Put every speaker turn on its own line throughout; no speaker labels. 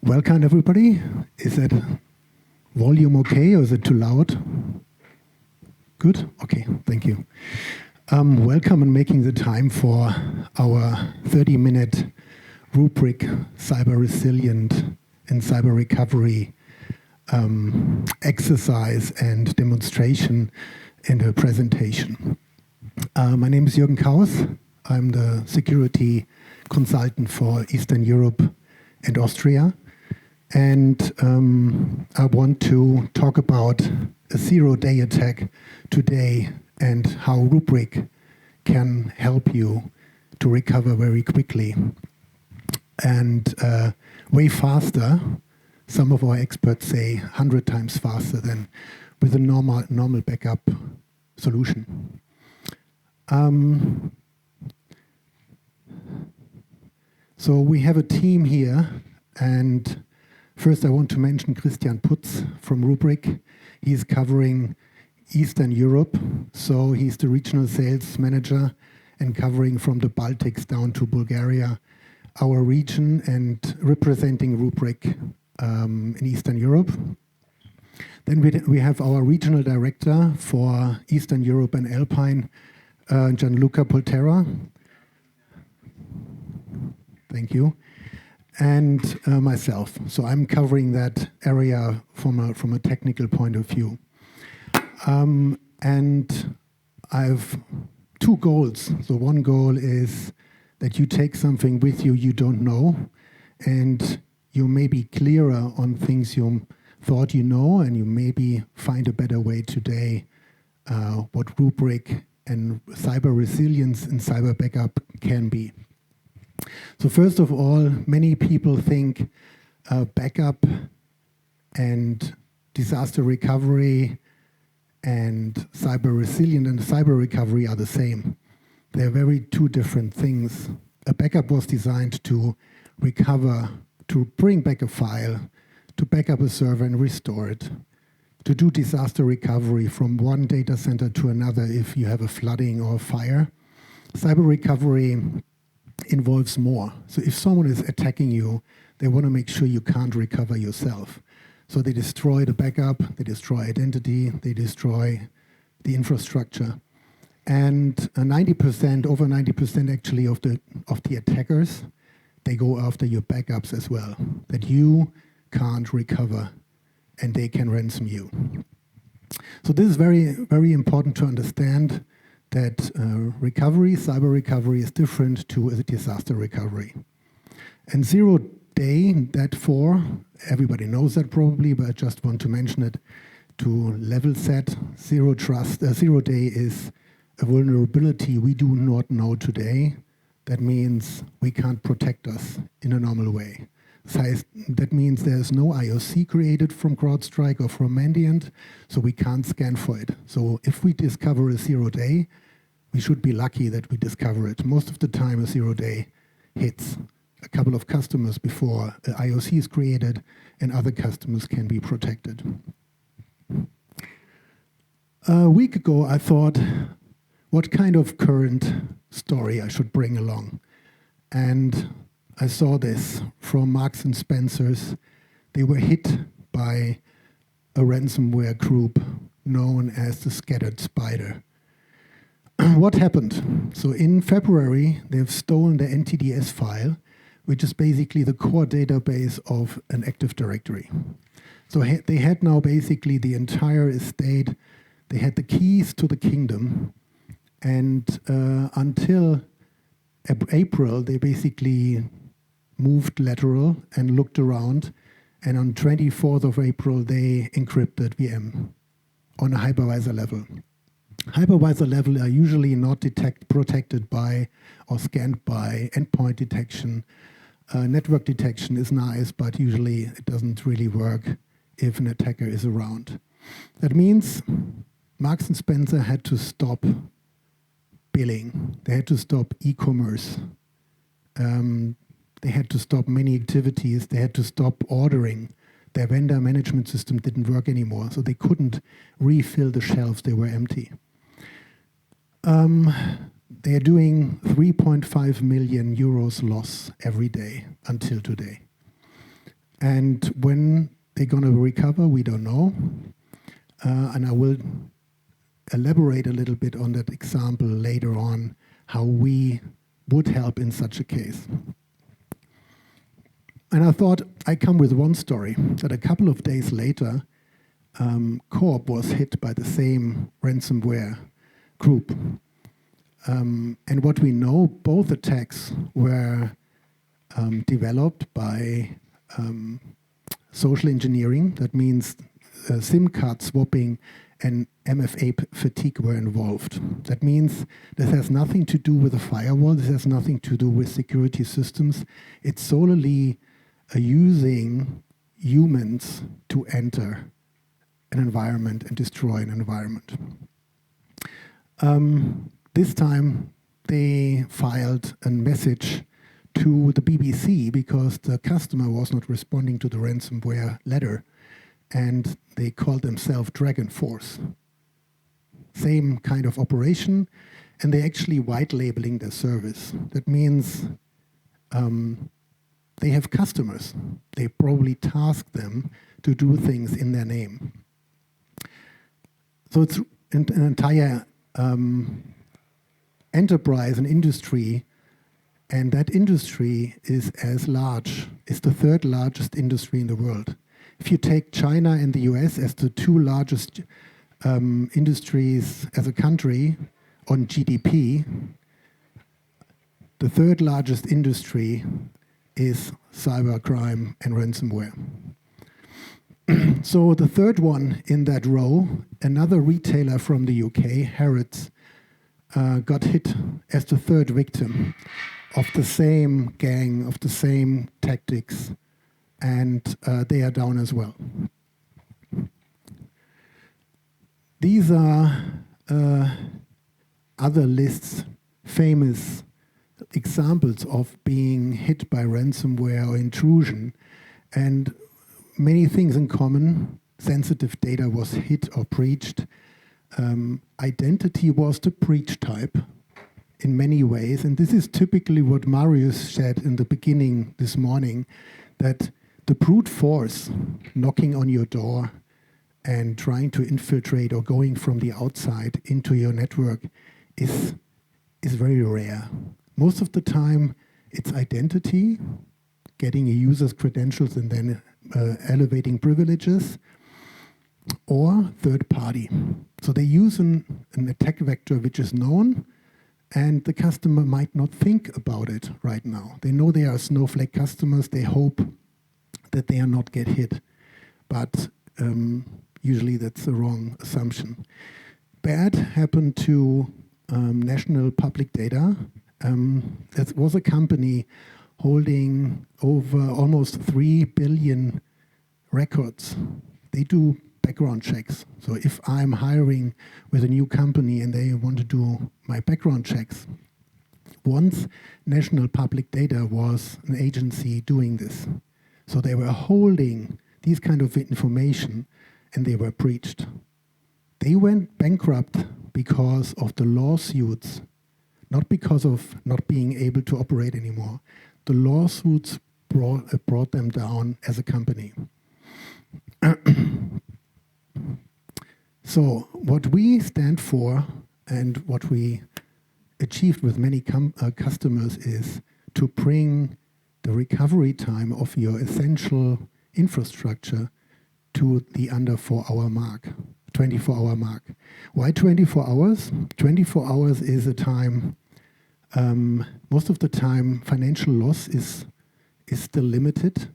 Welcome, everybody. Is that volume okay, or is it too loud? Good? Okay, thank you. Welcome and making the time for our 30-minute Rubrik cyber resilient and cyber recovery exercise and demonstration and a presentation. My name is Jürgen Kaus. I'm the security consultant for Eastern Europe and Austria. And I want to talk about a zero-day attack today and how Rubrik can help you to recover very quickly and way faster. Some of our experts say 100 times faster than with a normal backup solution. So we have a team here, and first I want to mention Christian Putz from Rubrik. He's covering Eastern Europe, so he's the regional sales manager and covering from the Baltics down to Bulgaria, our region, and representing Rubrik in Eastern Europe. Then we have our regional director for Eastern Europe and Alpine, Gianluca Polterra. Thank you. And myself. So I'm covering that area from a technical point of view. And I have two goals. So one goal is that you take something with you you don't know, and you may be clearer on things you thought you know, and you maybe find a better way today what Rubrik and cyber resilience and cyber backup can be. So first of all, many people think backup and disaster recovery and cyber resilient and cyber recovery are the same. They're very two different things. A backup was designed to recover, to bring back a file, to back up a server and restore it, to do disaster recovery from one data center to another if you have a flooding or a fire. Cyber recovery involves more. So if someone is attacking you, they want to make sure you can't recover yourself. So they destroy the backup, they destroy identity, they destroy the infrastructure. And 90%, over 90% actually of the attackers, they go after your backups as well, that you can't recover and they can ransom you. So this is very, very important to understand that recovery, cyber recovery, is different to a disaster recovery. And zero day, that for, everybody knows that probably, but I just want to mention it to level set. Zero day is a vulnerability we do not know today. That means we can't protect us in a normal way. That means there's no IOC created from CrowdStrike or from Mandiant, so we can't scan for it. So if we discover a 0 day, we should be lucky that we discover it. Most of the time, a 0 day hits a couple of customers before the IOC is created and other customers can be protected. A week ago, I thought what kind of current story I should bring along. And I saw this from Marks and Spencer's. They were hit by a ransomware group known as the Scattered Spider. What happened? So in February, they've stolen the NTDS file, which is basically the core database of an Active Directory. So they had now basically the entire estate. They had the keys to the kingdom. And until April, they basically moved lateral and looked around. And on 24th of April, they encrypted VM on a hypervisor level. Hypervisor level are usually not protected by or scanned by endpoint detection. Network detection is nice, but usually it doesn't really work if an attacker is around. That means Marks and Spencer had to stop billing. They had to stop e-commerce. They had to stop many activities. They had to stop ordering. Their vendor management system didn't work anymore, so they couldn't refill the shelves. They were empty. They're doing 3.5 million euros loss every day until today. And when they're going to recover, we don't know. And I will elaborate a little bit on that example later on, how we would help in such a case. And I thought I'd come with one story, that a couple of days later, Corp was hit by the same ransomware group. And what we know, both attacks were developed by social engineering. That means SIM card swapping and MFA fatigue were involved. That means this has nothing to do with a firewall. This has nothing to do with security systems. It's solely using humans to enter an environment and destroy an environment. This time they filed a message to the BBC because the customer was not responding to the ransomware letter, and they called themselves Dragon Force. Same kind of operation, and they're actually white labeling their service. That means they have customers. They probably task them to do things in their name. So it's an entire enterprise and industry, and that industry is as large, is the third largest industry in the world. If you take China and the US as the two largest industries as a country on GDP, the third largest industry is cybercrime and ransomware. So the third one in that row, another retailer from the UK, Harrods, got hit as the third victim of the same gang, of the same tactics, and they are down as well. These are other lists, famous examples of being hit by ransomware or intrusion, and many things in common. Sensitive data was hit or breached. Identity was the breach type in many ways, and this is typically what Marius said in the beginning this morning, that the brute force knocking on your door and trying to infiltrate or going from the outside into your network is very rare. Most of the time, it's identity, getting a user's credentials and then elevating privileges, or third party. So they use an attack vector which is known, and the customer might not think about it right now. They know they are Snowflake customers. They hope that they are not get hit. But usually that's the wrong assumption. Bad happened to National Public Data. That was a company holding over almost 3 billion records. They do background checks. So if I'm hiring with a new company and they want to do my background checks, once National Public Data was an agency doing this. So they were holding these kind of information and they were breached. They went bankrupt because of the lawsuits, not because of not being able to operate anymore. The lawsuits brought them down as a company. So what we stand for and what we achieved with many customers is to bring the recovery time of your essential infrastructure to the under 4-hour mark, 24-hour mark. Why 24 hours? 24 hours is a time, most of the time financial loss is still limited.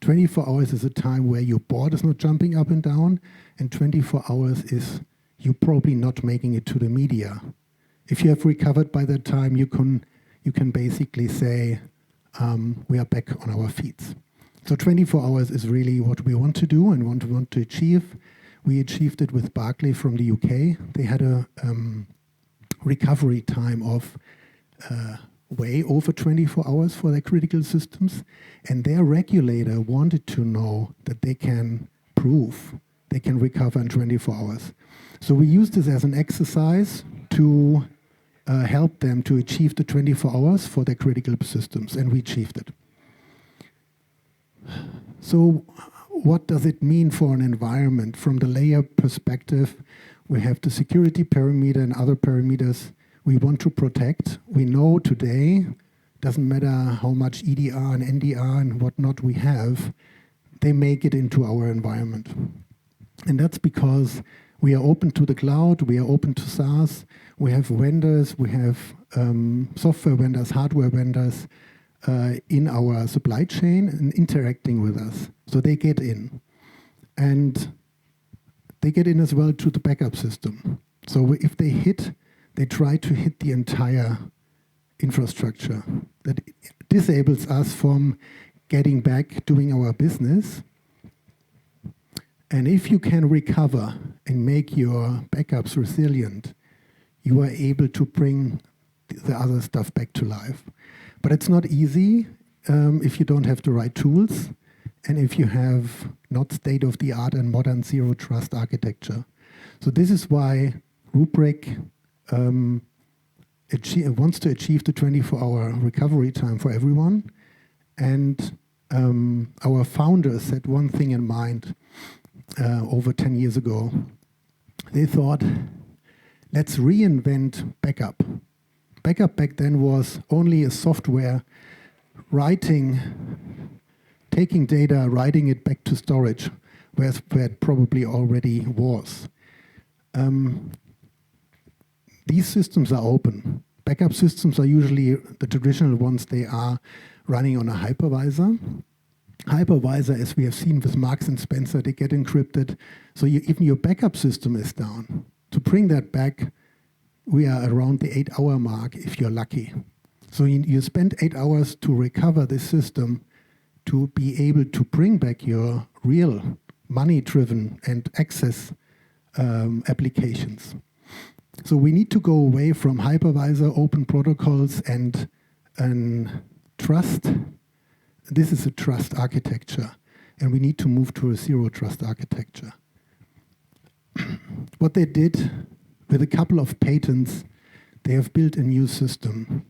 24 hours is a time where your board is not jumping up and down, and 24 hours is you probably not making it to the media. If you have recovered by that time, you can basically say, we are back on our feet. So 24 hours is really what we want to do and want to achieve. We achieved it with Barclays from the UK. They had a recovery time of way over 24 hours for their critical systems, and their regulator wanted to know that they can prove they can recover in 24 hours. So we used this as an exercise to help them to achieve the 24 hours for their critical systems, and we achieved it. So what does it mean for an environment? From the layer perspective, we have the security parameter and other parameters we want to protect. We know today, doesn't matter how much EDR and NDR and whatnot we have, they make it into our environment. And that's because we are open to the cloud, we are open to SaaS, we have vendors, we have software vendors, hardware vendors in our supply chain and interacting with us. So they get in. And they get in as well to the backup system. So if they hit, they try to hit the entire infrastructure. That disables us from getting back, doing our business. And if you can recover and make your backups resilient, you are able to bring the other stuff back to life. But it's not easy if you don't have the right tools and if you have not state-of-the-art and modern zero-trust architecture. So this is why Rubrik wants to achieve the 24-hour recovery time for everyone. And our founders had one thing in mind over 10 years ago. They thought, let's reinvent backup. Backup back then was only a software taking data, writing it back to storage, where it probably already was. These systems are open. Backup systems are usually the traditional ones. They are running on a hypervisor. Hypervisor, as we have seen with Marks and Spencer, they get encrypted. So even your backup system is down. To bring that back, we are around the 8-hour mark if you're lucky. So you spend 8 hours to recover this system to be able to bring back your real money-driven and access applications. So we need to go away from hypervisor, open protocols, and trust. This is a trust architecture, and we need to move to a zero-trust architecture. What they did with a couple of patents, they have built a new system.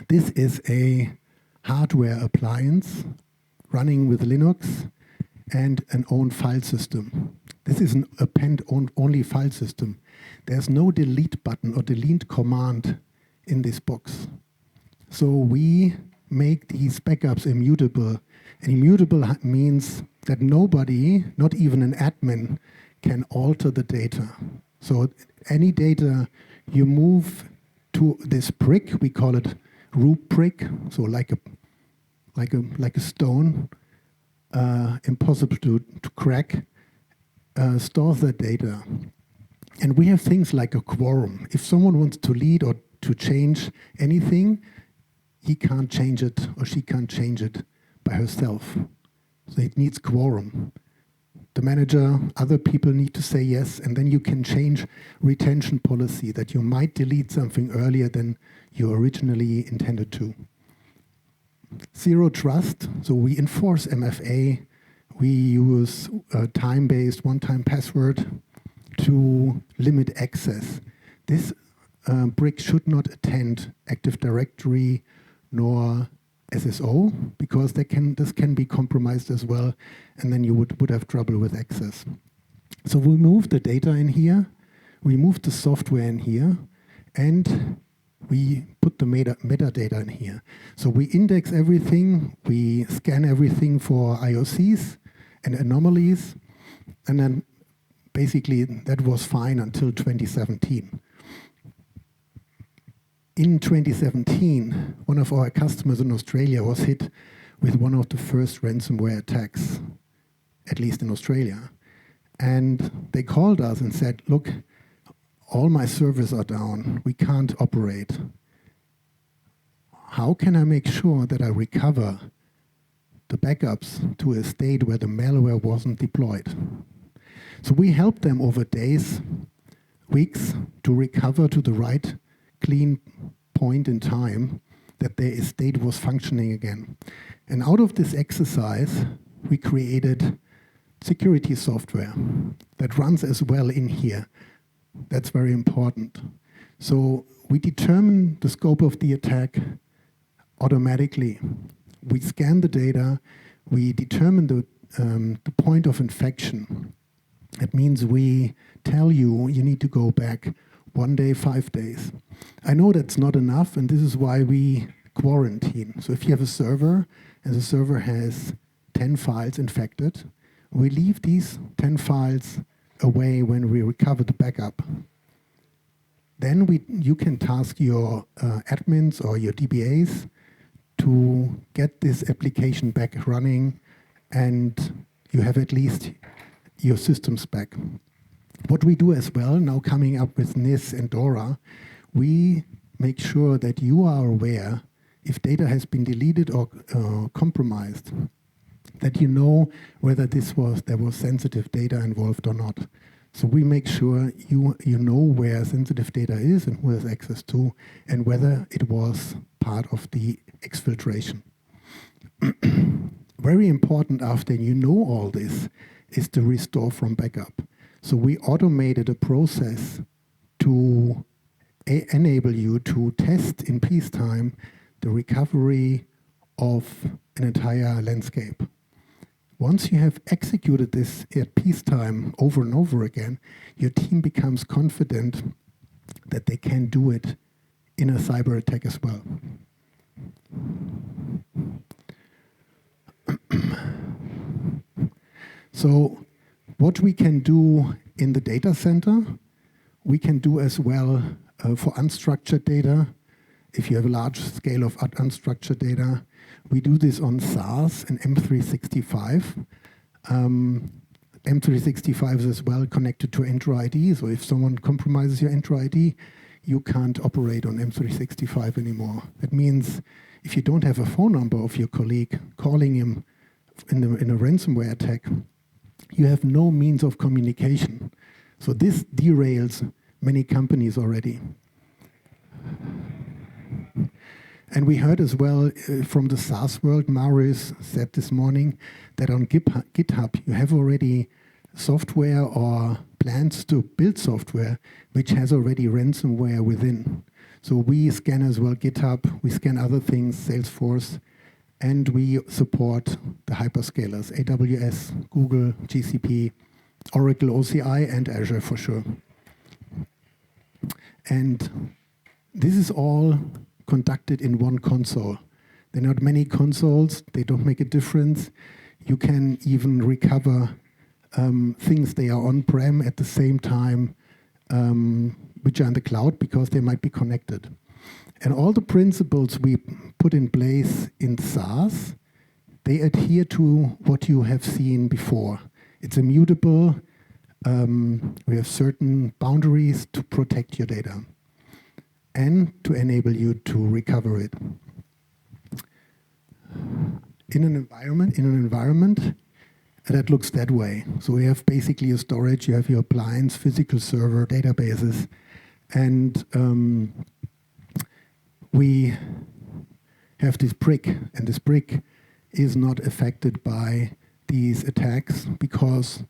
This is a hardware appliance running with Linux and an own file system. This is an append-only file system. There's no delete button or delete command in this box. So we make these backups immutable. And immutable means that nobody, not even an admin, can alter the data. So any data you move to this brick, we call it Rubrik, so like a stone, impossible to crack, stores that data. And we have things like a quorum. If someone wants to lead or to change anything, he can't change it or she can't change it by herself. So it needs quorum. The manager, other people need to say yes, and then you can change retention policy that you might delete something earlier than you originally intended to. Zero trust, so we enforce MFA. We use a time-based one-time password to limit access. This brick should not attend Active Directory nor SSO, because this can be compromised as well, and then you would have trouble with access. So we move the data in here, we move the software in here, and we put the metadata in here. So we index everything, we scan everything for IOCs and anomalies, and then basically that was fine until 2017. In 2017, one of our customers in Australia was hit with one of the first ransomware attacks, at least in Australia. And they called us and said, look, all my servers are down. We can't operate. How can I make sure that I recover the backups to a state where the malware wasn't deployed? So we helped them over days, weeks, to recover to the right clean point in time that their estate was functioning again. And out of this exercise, we created security software that runs as well in here. That's very important. So we determine the scope of the attack automatically. We scan the data, we determine the point of infection. It means we tell you need to go back 1 day, 5 days. I know that's not enough, and this is why we quarantine. So if you have a server, and the server has 10 files infected, we leave these 10 files away when we recover the backup. Then you can task your admins or your DBAs to get this application back running, and you have at least your systems back. What we do as well, now coming up with NIS and DORA, we make sure that you are aware if data has been deleted or compromised, that you know whether there was sensitive data involved or not. So we make sure you know where sensitive data is and who has access to, and whether it was part of the exfiltration. Very important after you know all this is to restore from backup. So we automated a process to enable you to test in peacetime the recovery of an entire landscape. Once you have executed this at peacetime over and over again, your team becomes confident that they can do it in a cyber attack as well. So what we can do in the data center, we can do as well for unstructured data. If you have a large scale of unstructured data, we do this on SaaS and M365. M365 is as well connected to Entra ID, so if someone compromises your Entra ID, you can't operate on M365 anymore. That means if you don't have a phone number of your colleague calling him in a ransomware attack, you have no means of communication. So this derails many companies already. And we heard as well from the SaaS world, Marius said this morning, that on GitHub you have already software or plans to build software which has already ransomware within. So we scan as well GitHub, we scan other things, Salesforce, and we support the hyperscalers, AWS, Google, GCP, Oracle, OCI, and Azure for sure. And this is all conducted in one console. There are not many consoles, they don't make a difference. You can even recover things they are on-prem at the same time, which are in the cloud because they might be connected. And all the principles we put in place in SaaS, they adhere to what you have seen before. It's immutable. We have certain boundaries to protect your data and to enable you to recover it. In an environment that looks that way. So we have basically a storage, you have your appliance, physical server, databases, and we have this brick, and this brick is not affected by these attacks because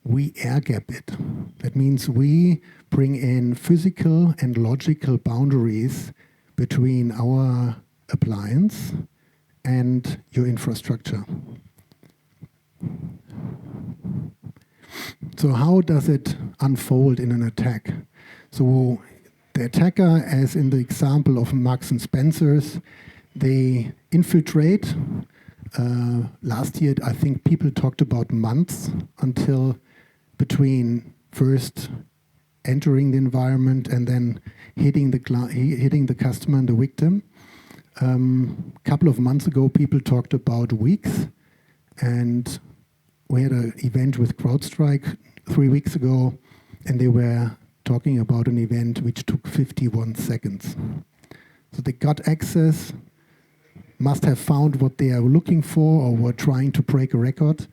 we air gap it. That means we bring in physical and logical boundaries between our appliance and your infrastructure. So how does it unfold in an attack? So the attacker, as in the example of Marks and Spencer's, they infiltrate. Last year, I think people talked about months until between first entering the environment and then hitting the customer and the victim. Couple of months ago, people talked about weeks, and we had an event with CrowdStrike 3 weeks ago, and they were talking about an event which took 51 seconds. So they got access, must have found what they are looking for or were trying to break a record,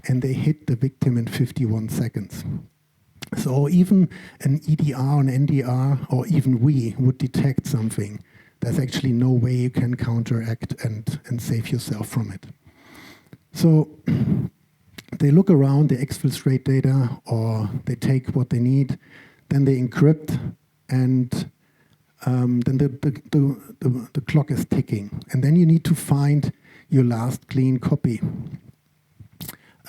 and they hit the victim in 51 seconds. So even an EDR, an NDR, or even we would detect something. There's actually no way you can counteract and save yourself from it. So they look around, they exfiltrate data, or they take what they need, then they encrypt, and then the clock is ticking. And then you need to find your last clean copy.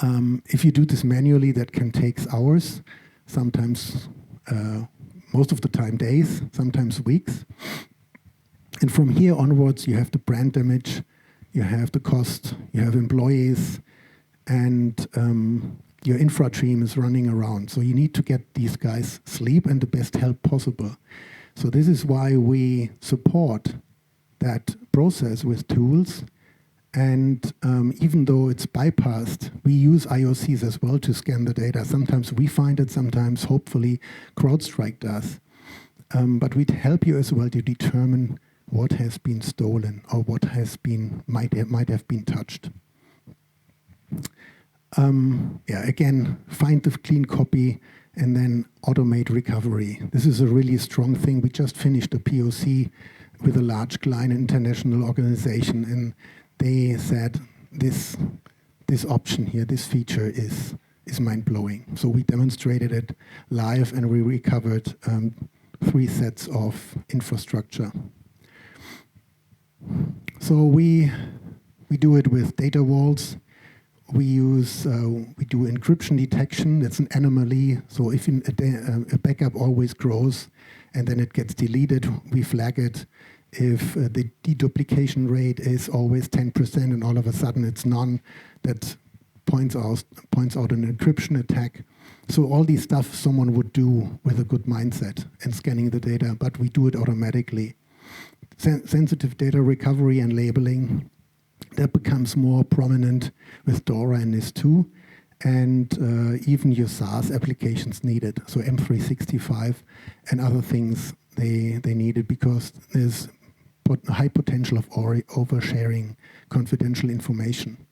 If you do this manually, that can take hours, sometimes, most of the time days, sometimes weeks. And from here onwards, you have the brand damage, you have the cost, you have employees, and your infra team is running around. So you need to get these guys sleep and the best help possible. So this is why we support that process with tools. And even though it's bypassed, we use IOCs as well to scan the data. Sometimes we find it, sometimes hopefully CrowdStrike does. But we'd help you as well to determine what has been stolen or what has been might have been touched. Again, find the clean copy and then automate recovery. This is a really strong thing. We just finished a POC with a large client international organization, and they said this option here, this feature is mind-blowing. So we demonstrated it live, and we recovered 3 sets of infrastructure. So we do it with data vaults. We do encryption detection. That's an anomaly. So if a backup always grows and then it gets deleted, we flag it. If the deduplication rate is always 10% and all of a sudden it's none, that points out an encryption attack. So all these stuff someone would do with a good mindset and scanning the data, but we do it automatically. Sensitive data recovery and labeling, that becomes more prominent with DORA and NIS2, and even your SaaS applications need it. So M365 and other things, they need it because there's high potential of oversharing confidential information.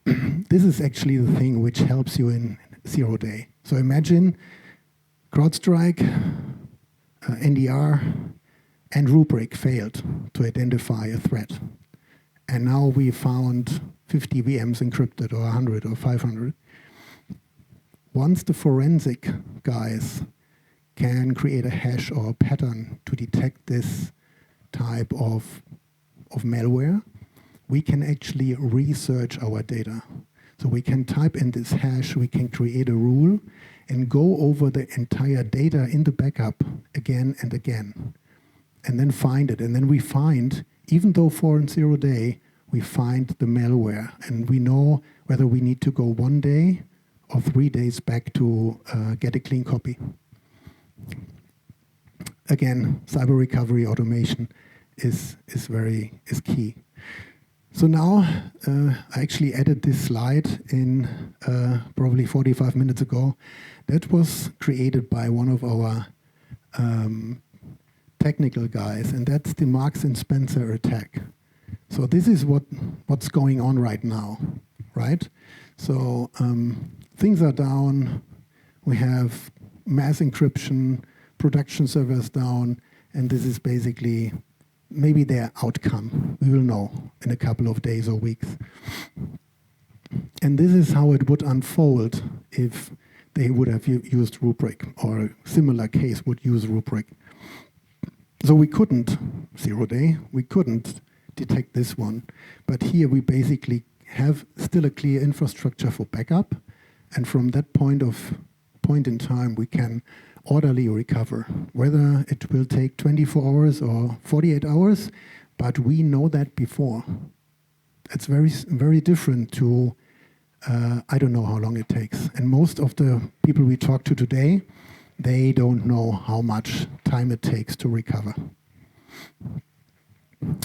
This is actually the thing which helps you in 0 day. So imagine CrowdStrike, NDR, and Rubrik failed to identify a threat. And now we found 50 VMs encrypted, or 100 or 500. Once the forensic guys can create a hash or a pattern to detect this type of malware, we can actually research our data. So we can type in this hash, we can create a rule, and go over the entire data in the backup again and again, and then find it. And then we find, even though for 0 day, we find the malware, and we know whether we need to go 1 day or 3 days back to get a clean copy. Again, cyber recovery automation is key. So now I actually added this slide in probably 45 minutes ago. That was created by one of our technical guys, and that's the Marks and Spencer attack. So this is what's going on right now, right? So things are down. We have mass encryption, production servers down, and this is basically maybe their outcome. We will know in a couple of days or weeks. And this is how it would unfold if they would have used Rubrik, or a similar case would use Rubrik. So we couldn't, 0 day, we couldn't detect this one. But here we basically have still a clear infrastructure for backup. And from that point in time, we can orderly recover, whether it will take 24 hours or 48 hours, but we know that before. It's very, very different to, I don't know how long it takes. And most of the people we talk to today, they don't know how much time it takes to recover.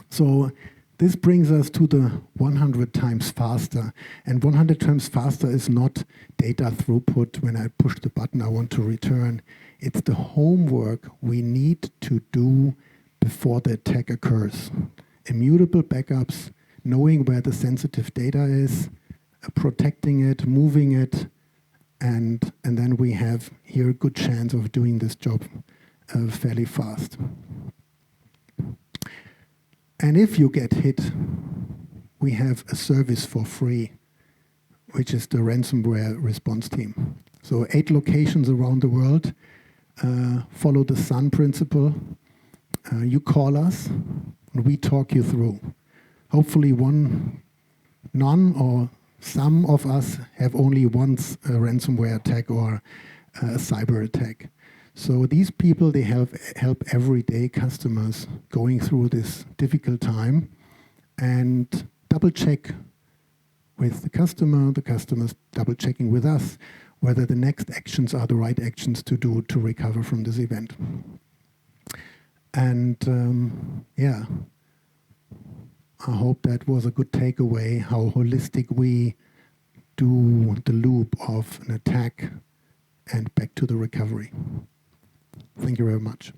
So this brings us to the 100 times faster. And 100 times faster is not data throughput. When I push the button, I want to return. It's the homework we need to do before the attack occurs. Immutable backups, knowing where the sensitive data is, protecting it, moving it, and then we have here a good chance of doing this job fairly fast. And if you get hit, we have a service for free, which is the ransomware response team. So 8 locations around the world, follow the SUN principle. You call us, and we talk you through. Hopefully none or some of us have only once a ransomware attack or a cyber attack. So these people, they help everyday customers going through this difficult time and double check with the customer's double checking with us whether the next actions are the right actions to do to recover from this event. And I hope that was a good takeaway, how holistic we do the loop of an attack and back to the recovery. Thank you very much.